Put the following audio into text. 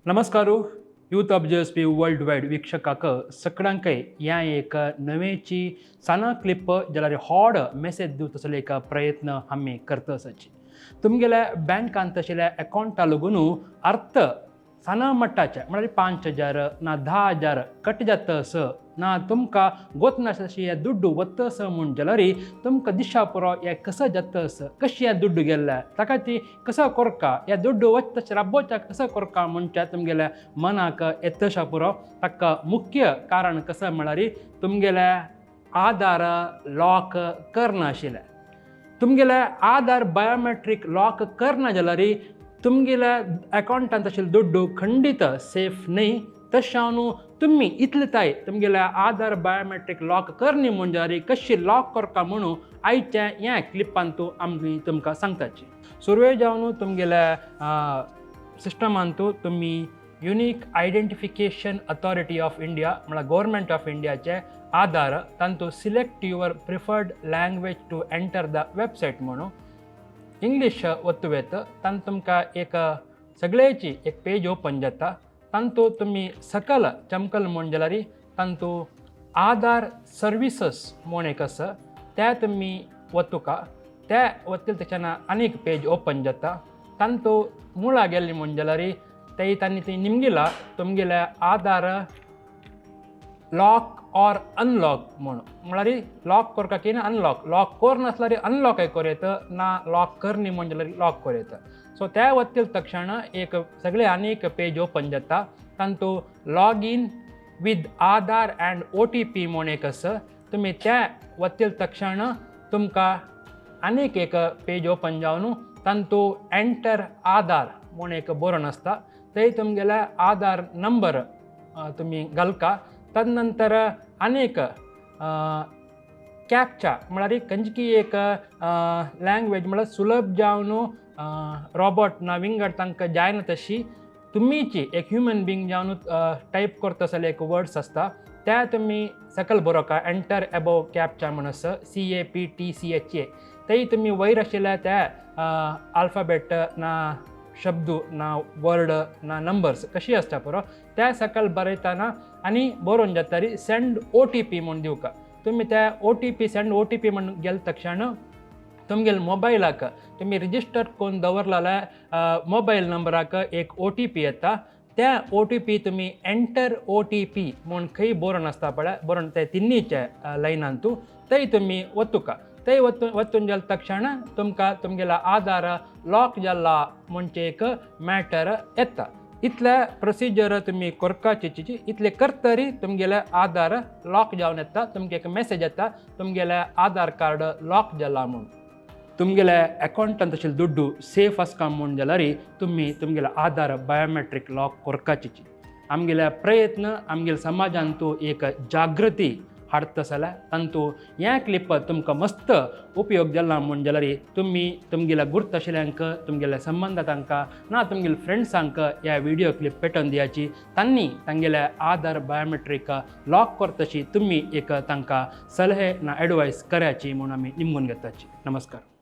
नमस्कारू youth observes world wide वीक्षकाक सगळ्यांकय ह्या एक नवेची साना clip जाल्यार हॉड मेसेज दिवत असले एक प्रयत्न आम्ही करतसाची तुमगेल्या बँकांत आशिल्ल्या अकाउंटा लागून अर्थ साना मट्टाचे म्हणजे 5,000 ना 10,000 कट जातस ना तुमकां गोतनाशी हे दुड्डू वतस म्हूण जाल्यार तुमकां दिशा पुरो हे कसं जातस कशी हे दुड्डू गेल्या ताका ती कसं करका हे दुड्डू वतस राबोवच्या कसं करका म्हणच्या तुमगेल्या मनाक येतशा पुरो ताका मुख्य कारण कसं म्हळ्यार तुमगेल्या आधार लॉक करनाशिल्ले तुमगेले आधार बायोमेट्रीक लॉक करना जाल्यार तुमगेल्या अकाउंटांत आशिल्ले दुड्डू खंडीत सेफ न्ही तशानू तुम्ही इतलेताय तुमगेल्या आधार बायोमेट्रीक लॉक करनी म्हणजे कशी लॉक करता म्हणून आयच्या ह्या क्लिपांतू आमी तुमकां सांगताची सुरवेळ जावन तुमगेल्या सिस्टमांतू तुमी unique identification authority of India म्हळ्यार गव्हर्मेंट ऑफ इंडियाचे आधार तांतू select your preferred language to enter the website म्हणून इंग्लीश वतुवेत तांत तुमकां एक सगळेची एक पेज ओपन जाता तांतू तुमी सकल चमकल म्हण जाल्यार तांतू आधार सर्विसेस म्हूण एक आसा त्या तुमी वतुका त्या वतील तेच्याना आनीक पेज ओपन जाता तांतू मुळा गेल्ली म्हण जाल्यार ते तांणी ती निमगेला तुमगेल्या आधार लॉक ऑर अनलॉक म्हणून म्हळ्यार लॉक करता की ना अनलॉक लॉक कर नासल्यार अनलॉकय करूं ना लॉक करनी म्हण जाल्यार लॉक करूं येता सो त्या वतील तक्षण एक सगळे आनीक पेज ओपन जाता तांतू log in with Aadhaar and OTP म्हूण एक आसा तुमी त्या वतील तक्षण तुमकां आनीक एक पेज ओपन जावन तांतू एंटर आधार म्हूण एक बरोवन आसता थंय तुमगेल्या आधार नंबर तुमी घालका तदनंतर अनेक कॅपचा म्हळ्यार खंयची एक लँग्वेज म्हळ्यार सुलभ जावन रॉबोट ना विंगड तांकां जायना तशी तुमीची एक ह्युमन बींग जावन टायप करता जाल्यार एक वर्ड्स आसता त्या तुमी सकल बरोवका एंटर एबोव कॅपचा म्हूण आसा CAPTCHA थंय तुमी वयर आशिल्ल्या त्या आल्फाबेट ना शब्द ना वर्ड ना नंबर्स कशी आसता पुरो त्या सकल बरयतना आनी बरोवन जाता सेंड OTP म्हूण दिवका तुमी त्या OTP सेंड OTP म्हूण गेले तक्षण तुमगेल्या मोबायलाक तुमी रजिस्टर करून दवरलेल्या मोबायल नंबराक एक OTP येता त्या OTP तुमी एंटर OTP म्हूण खंय बरोवन आसता पळय बरोवन ते तिन्नीचे लायनांतू थंय तुमी वतुका थंय वचून गेले तक्षण तुमकां तुमगेला आधार लॉक जाला म्हणचे एक मॅटर येता इतले प्रोसिजर तुमी करपाची इतले करतरी तुमगेले आधार लॉक जावन येता तुमकां एक मेसेज येता तुमगेले आधार कार्ड लॉक जाला म्हणून तुमगेल्या अकाउंटांत आशिल्ले दुड्डू सेफ आसका म्हूण जाल्यार तुमी तुमगेले आधार बायोमेट्रीक लॉक करपाची आमगेल्या प्रयत्न आमगेल्या समाजांतू एक जागृती हाडता जाल्यार तांतू ह्या क्लिप तुमकां मस्त उपयोग जाला म्हूण जाल्यार तुमी तुमगेल्या गुर्त आशिल्ल्यांक तुमगेल्या संबंधांका ना तुमगेल्या फ्रेंड्सांक ह्या व्हिडिओ क्लिप पेटोवन दियाची तांणी तांगेल्या आधार बायोमेट्रीक लॉक करतशी तुमी एक तांकां सलहे ना एडवायस कराची म्हूण आमी निमगून घेताची नमस्कार